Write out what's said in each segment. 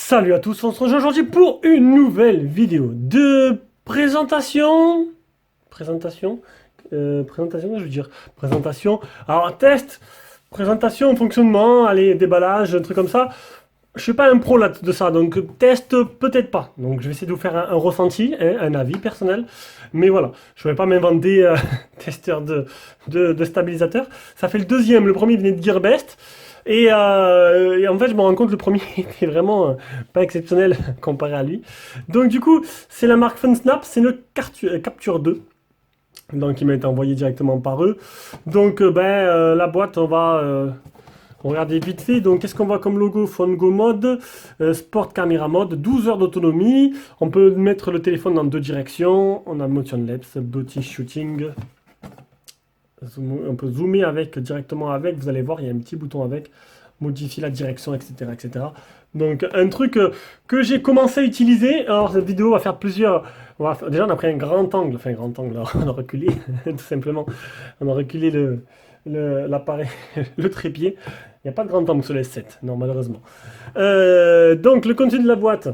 Salut à tous, on se rejoint aujourd'hui pour une nouvelle vidéo de présentation. Présentation, je veux dire présentation. Alors test, présentation, fonctionnement, allez, déballage, un truc comme ça. Je suis pas un pro là de ça, donc test peut-être pas. Donc je vais essayer de vous faire un ressenti, un avis personnel. Mais voilà, je ne vais pas m'inventer testeur de stabilisateur. Ça fait le deuxième, le premier venait de Gearbest. Et en fait, je me rends compte que le premier était vraiment pas exceptionnel comparé à lui. Donc du coup, c'est la marque FunSnap, c'est le Capture 2. Donc il m'a été envoyé directement par eux. Donc la boîte, on regarde vite fait. Donc qu'est-ce qu'on voit comme logo? Phone Go Mode, Sport Camera Mode, 12 heures d'autonomie. On peut mettre le téléphone dans deux directions. On a Motion Labs, Body Shooting. On peut zoomer avec directement avec, vous allez voir, il y a un petit bouton avec, modifier la direction, etc. etc. Donc un truc que j'ai commencé à utiliser. Alors cette vidéo va faire plusieurs... déjà on a pris un grand angle, enfin un grand angle, alors, on a reculé tout simplement, on a reculé l'appareil, le trépied. Il n'y a pas de grand angle sur les 7, non malheureusement. Donc le contenu de la boîte.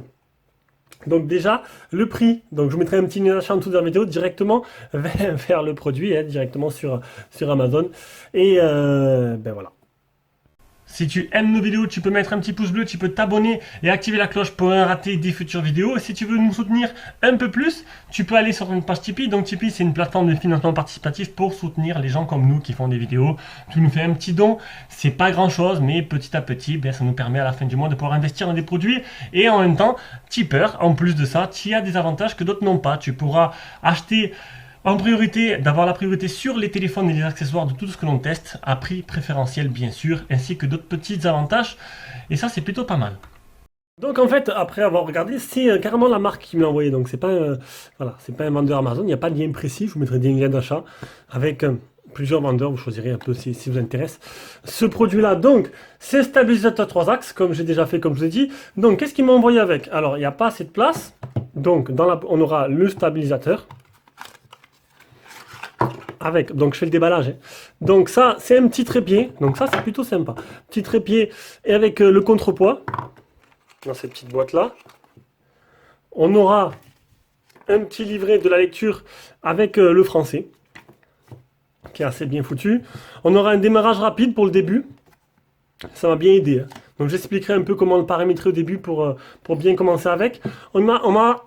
Donc déjà, le prix, donc je vous mettrai un petit lien en dessous de la vidéo directement vers le produit, directement sur Amazon. Et voilà. Si tu aimes nos vidéos, tu peux mettre un petit pouce bleu, tu peux t'abonner et activer la cloche pour ne rater des futures vidéos. Et si tu veux nous soutenir un peu plus, tu peux aller sur une page Tipeee. Donc Tipeee, c'est une plateforme de financement participatif pour soutenir les gens comme nous qui font des vidéos. Tu nous fais un petit don, c'est pas grand chose, mais petit à petit, ça nous permet à la fin du mois de pouvoir investir dans des produits. Et en même temps, tipeur, en plus de ça, tu as des avantages que d'autres n'ont pas. Tu pourras acheter... En priorité, d'avoir la priorité sur les téléphones et les accessoires de tout ce que l'on teste, à prix préférentiel bien sûr, ainsi que d'autres petits avantages, et ça c'est plutôt pas mal. Donc en fait, après avoir regardé, c'est carrément la marque qui me l'a envoyé, donc c'est pas, voilà, c'est pas un vendeur Amazon, il n'y a pas de lien précis, je vous mettrai des liens d'achat avec plusieurs vendeurs, vous choisirez un peu si vous intéresse ce produit-là. Donc c'est stabilisateur 3 axes, comme j'ai déjà fait, comme je vous ai dit. Donc qu'est-ce qu'il m'a envoyé avec? Alors il n'y a pas assez de place, donc on aura le stabilisateur. Avec, donc je fais le déballage. Donc ça, c'est un petit trépied. Donc ça, c'est plutôt sympa. Petit trépied et avec le contrepoids. Dans cette petite boîte-là. On aura un petit livret de la lecture avec le français. Qui est assez bien foutu. On aura un démarrage rapide pour le début. Ça m'a bien aidé. Donc j'expliquerai un peu comment le paramétrer au début pour bien commencer avec. On m'a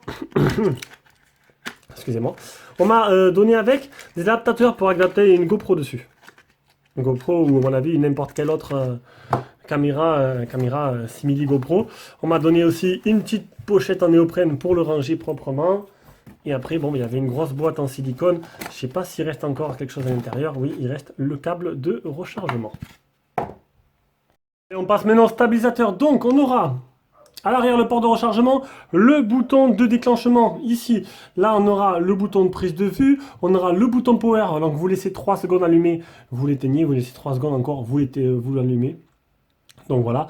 excusez-moi. On m'a donné avec des adaptateurs pour adapter une GoPro dessus. Une GoPro ou à mon avis n'importe quelle autre caméra simili GoPro. On m'a donné aussi une petite pochette en néoprène pour le ranger proprement. Et après, bon, il y avait une grosse boîte en silicone. Je ne sais pas s'il reste encore quelque chose à l'intérieur. Oui, il reste le câble de rechargement. Et on passe maintenant au stabilisateur. Donc, on aura... à l'arrière, le port de rechargement, le bouton de déclenchement ici. Là, on aura le bouton de prise de vue, on aura le bouton power. Donc, vous laissez 3 secondes allumé, vous l'éteignez, vous laissez 3 secondes encore, vous l'allumez. Donc voilà.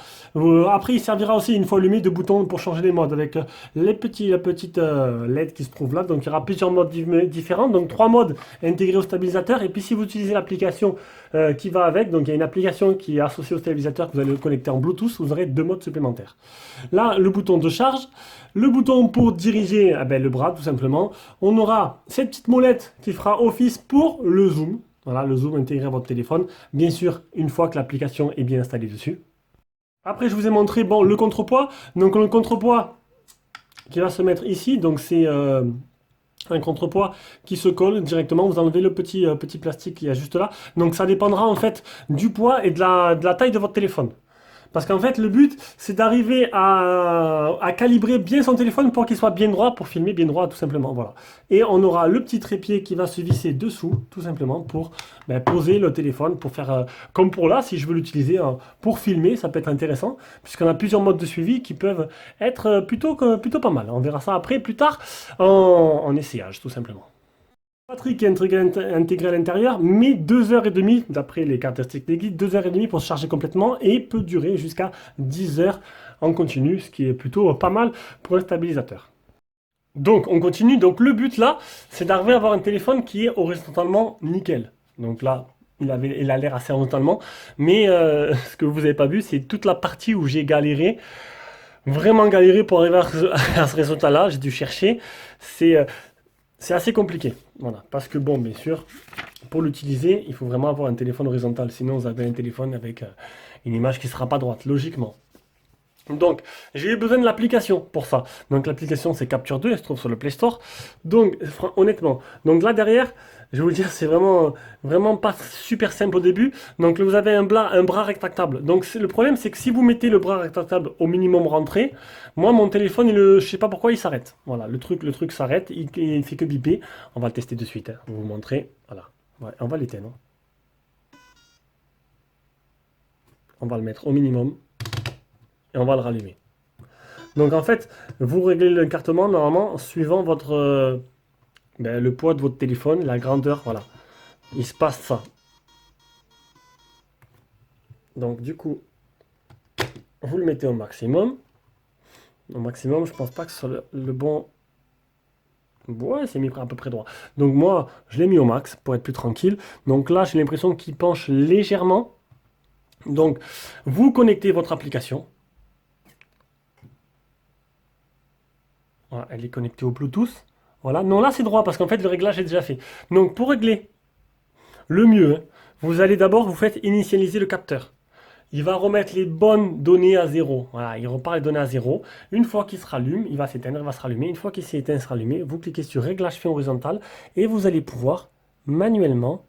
Après, il servira aussi, une fois allumé, de bouton pour changer les modes avec la petite LED qui se trouve là. Donc il y aura plusieurs modes différents. Donc 3 modes intégrés au stabilisateur. Et puis si vous utilisez l'application qui va avec, donc il y a une application qui est associée au stabilisateur que vous allez le connecter en Bluetooth, vous aurez 2 modes supplémentaires. Là, le bouton de charge, le bouton pour diriger le bras tout simplement. On aura cette petite molette qui fera office pour le zoom. Voilà, le zoom intégré à votre téléphone. Bien sûr, une fois que l'application est bien installée dessus. Après, je vous ai montré le contrepoids. Donc, le contrepoids qui va se mettre ici. Donc, c'est un contrepoids qui se colle directement. Vous enlevez le petit plastique qu'il y a juste là. Donc, ça dépendra en fait du poids et de la taille de votre téléphone. Parce qu'en fait, le but, c'est d'arriver à calibrer bien son téléphone pour qu'il soit bien droit, pour filmer bien droit, tout simplement. Voilà. Et on aura le petit trépied qui va se visser dessous, tout simplement, pour poser le téléphone, pour faire, comme pour là, si je veux l'utiliser pour filmer, ça peut être intéressant, puisqu'on a plusieurs modes de suivi qui peuvent être plutôt pas mal. On verra ça après, plus tard, en essayage, tout simplement. Batterie qui est intégrée à l'intérieur, mais 2h30, d'après les caractéristiques des guides, 2h30 pour se charger complètement et peut durer jusqu'à 10 heures en continu, ce qui est plutôt pas mal pour un stabilisateur. Donc on continue, donc le but là, c'est d'arriver à avoir un téléphone qui est horizontalement nickel. Donc là, il a l'air assez horizontalement, mais ce que vous n'avez pas vu, c'est toute la partie où j'ai galéré, vraiment galéré pour arriver à ce résultat-là, j'ai dû chercher, c'est... c'est assez compliqué, voilà, parce que bon, bien sûr, pour l'utiliser, il faut vraiment avoir un téléphone horizontal, sinon vous avez un téléphone avec une image qui ne sera pas droite, logiquement. Donc, j'ai eu besoin de l'application pour ça. Donc, l'application, c'est Capture 2, elle se trouve sur le Play Store. Donc, honnêtement, donc là derrière, je vais vous dire, c'est vraiment pas super simple au début. Donc, vous avez un bras rétractable. Donc, le problème, c'est que si vous mettez le bras rétractable au minimum rentré, moi, mon téléphone, je sais pas pourquoi il s'arrête. Voilà, le truc s'arrête, il fait que biper. On va le tester de suite, hein. On va vous montrer. Voilà. Ouais, on va l'éteindre. On va le mettre au minimum et on va le rallumer. Donc en fait, vous réglez l'écartement normalement suivant le poids de votre téléphone, la grandeur, voilà. Il se passe ça. Donc du coup, vous le mettez au maximum. Au maximum, je pense pas que ce soit le bon... Ouais, c'est mis à peu près droit. Donc moi, je l'ai mis au max pour être plus tranquille. Donc là, j'ai l'impression qu'il penche légèrement. Donc, vous connectez votre application. Voilà, elle est connectée au Bluetooth. Voilà. Non, là, c'est droit parce qu'en fait, le réglage est déjà fait. Donc, pour régler le mieux, hein, vous allez d'abord, vous faites initialiser le capteur. Il va remettre les bonnes données à zéro. Voilà, il repart les données à zéro. Une fois qu'il se rallume, il va s'éteindre, il va se rallumer. Une fois qu'il s'est éteint, il se rallumer, vous cliquez sur Réglage fin horizontal et vous allez pouvoir manuellement,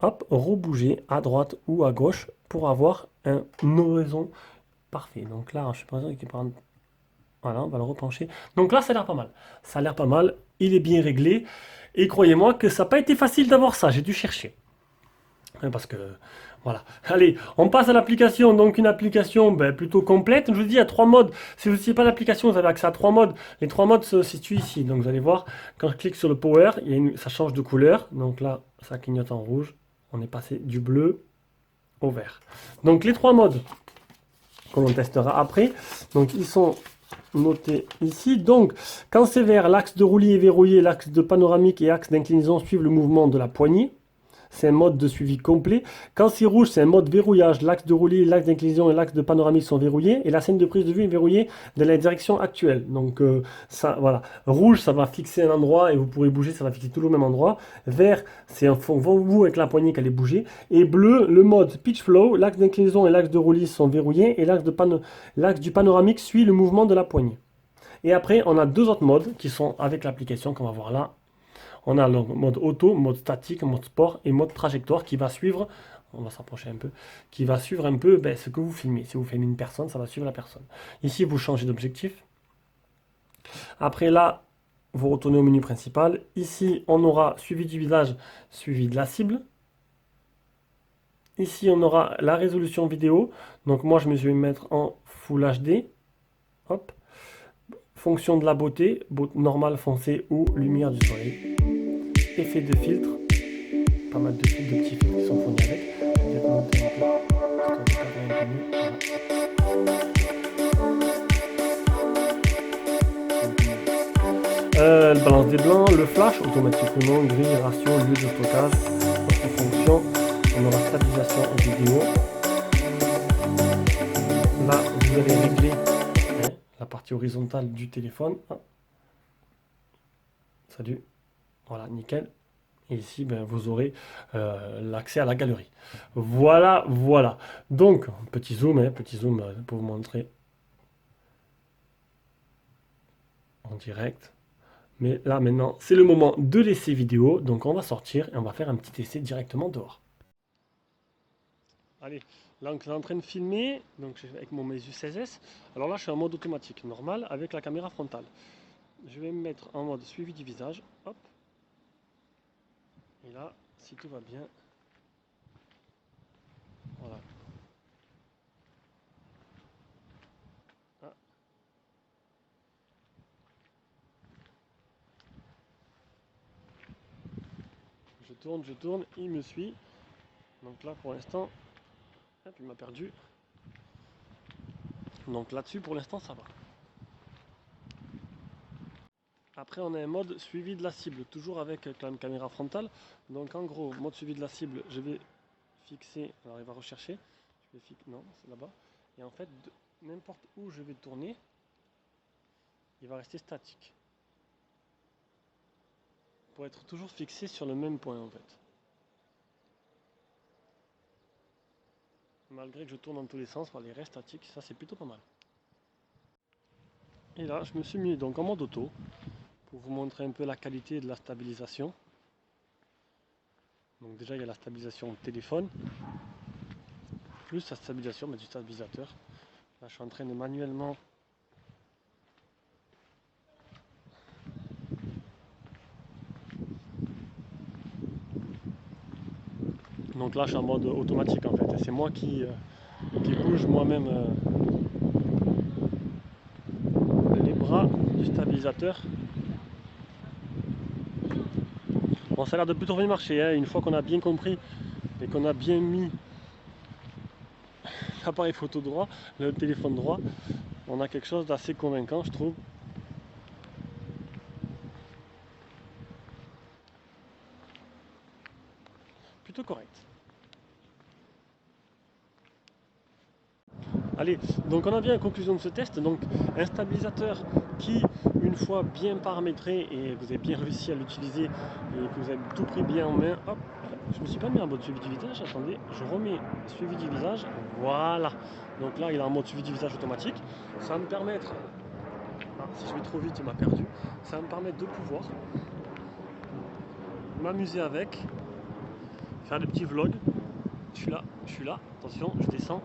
hop, rebouger à droite ou à gauche pour avoir un horizon parfait. Donc là, je suis pas sûr qu'il prend... Voilà, on va le repencher. Donc là, ça a l'air pas mal. Ça a l'air pas mal. Il est bien réglé. Et croyez-moi que ça n'a pas été facile d'avoir ça. J'ai dû chercher. Parce que, voilà. Allez, on passe à l'application. Donc, une application plutôt complète. Je vous dis, il y a 3 modes. Si vous n'utilisez pas l'application, vous avez accès à 3 modes. Les 3 modes se situent ici. Donc, vous allez voir, quand je clique sur le Power, ça change de couleur. Donc là, ça clignote en rouge. On est passé du bleu au vert. Donc, les 3 modes qu'on testera après. Donc, ils sont notés ici. Donc, quand c'est vert, l'axe de roulis est verrouillé, l'axe de panoramique et l'axe d'inclinaison suivent le mouvement de la poignée. C'est un mode de suivi complet. Quand c'est rouge, c'est un mode verrouillage. L'axe de roulis, l'axe d'inclinaison et l'axe de panoramique sont verrouillés. Et la scène de prise de vue est verrouillée dans la direction actuelle. Donc, ça, voilà. Rouge, ça va fixer un endroit et vous pourrez bouger, ça va fixer toujours le même endroit. Vert, c'est un fond, vous avec la poignée qu'elle est bougée. Et bleu, le mode pitch flow. L'axe d'inclinaison et l'axe de roulis sont verrouillés. Et l'axe du panoramique suit le mouvement de la poignée. Et après, on a 2 autres modes qui sont avec l'application qu'on va voir là. On a le mode auto, mode statique, mode sport et mode trajectoire qui va suivre, on va s'approcher un peu, qui va suivre un peu ce que vous filmez. Si vous filmez une personne, ça va suivre la personne. Ici, vous changez d'objectif. Après là, vous retournez au menu principal. Ici, on aura suivi du visage, suivi de la cible. Ici, on aura la résolution vidéo. Donc moi, je me suis mettre en Full HD. Hop. Fonction de la beauté, normale, foncée ou lumière du soleil. Effet de filtre, pas mal de filtres, de petits filtres qui sont fournis avec. Je vais monter un peu, histoire de cadrer un peu mieux. Le balance des blancs, le flash, automatique ou non, grille, ratio, lieu de stockage, autre fonction. On aura stabilisation en vidéo. Là, vous allez régler la partie horizontale du téléphone. Salut. Voilà, nickel. Et ici, vous aurez l'accès à la galerie. Voilà, voilà. Donc, petit zoom pour vous montrer en direct. Mais là, maintenant, c'est le moment de l'essai vidéo. Donc, on va sortir et on va faire un petit essai directement dehors. Allez, Là, on est en train de filmer, donc avec mon Meizu 16S. Alors là, je suis en mode automatique, normal, avec la caméra frontale. Je vais me mettre en mode suivi du visage. Hop. Et là, si tout va bien, voilà. Ah. Je tourne, il me suit. Donc là, pour l'instant, hop, il m'a perdu. Donc là-dessus, pour l'instant, ça va. Après, on a un mode suivi de la cible, toujours avec la caméra frontale. Donc en gros, mode suivi de la cible, je vais fixer. Alors il va rechercher. Non, c'est là-bas. Et en fait, n'importe où je vais tourner, il va rester statique. Pour être toujours fixé sur le même point en fait. Malgré que je tourne dans tous les sens, il reste statique. Ça, c'est plutôt pas mal. Et là, je me suis mis donc en mode auto pour vous montrer un peu la qualité de la stabilisation. Donc déjà, il y a la stabilisation téléphone, plus la stabilisation du stabilisateur. Là, je suis en train de manuellement donc là, je suis en mode automatique en fait. Et c'est moi qui bouge moi-même les bras du stabilisateur. Bon, ça a l'air de plutôt bien marcher, hein. Une fois qu'on a bien compris et qu'on a bien mis l'appareil photo droit, le téléphone droit, on a quelque chose d'assez convaincant, je trouve. Plutôt correct. Allez, donc on en vient à la conclusion de ce test. Donc un stabilisateur qui, une fois bien paramétré et vous avez bien réussi à l'utiliser et que vous avez tout pris bien en main, hop, je me suis pas mis en mode suivi du visage, attendez, je remets suivi du visage, voilà. Donc là il est en mode suivi du visage automatique. Ça va me permettre, si je vais trop vite il m'a perdu, ça va me permettre de pouvoir m'amuser avec, faire des petits vlogs. Je suis là, attention, je descends.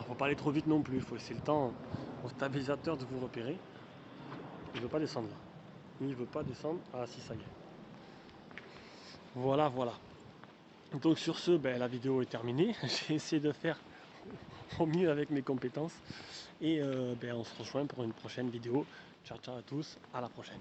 Faut pas aller trop vite non plus, il faut laisser le temps au stabilisateur de vous repérer. Il veut pas descendre là. Il veut pas descendre. Ah si, ça y est. Voilà, voilà. Donc sur ce, ben, la vidéo est terminée. J'ai essayé de faire au mieux avec mes compétences. Et ben, on se rejoint pour une prochaine vidéo. Ciao ciao à tous, à la prochaine.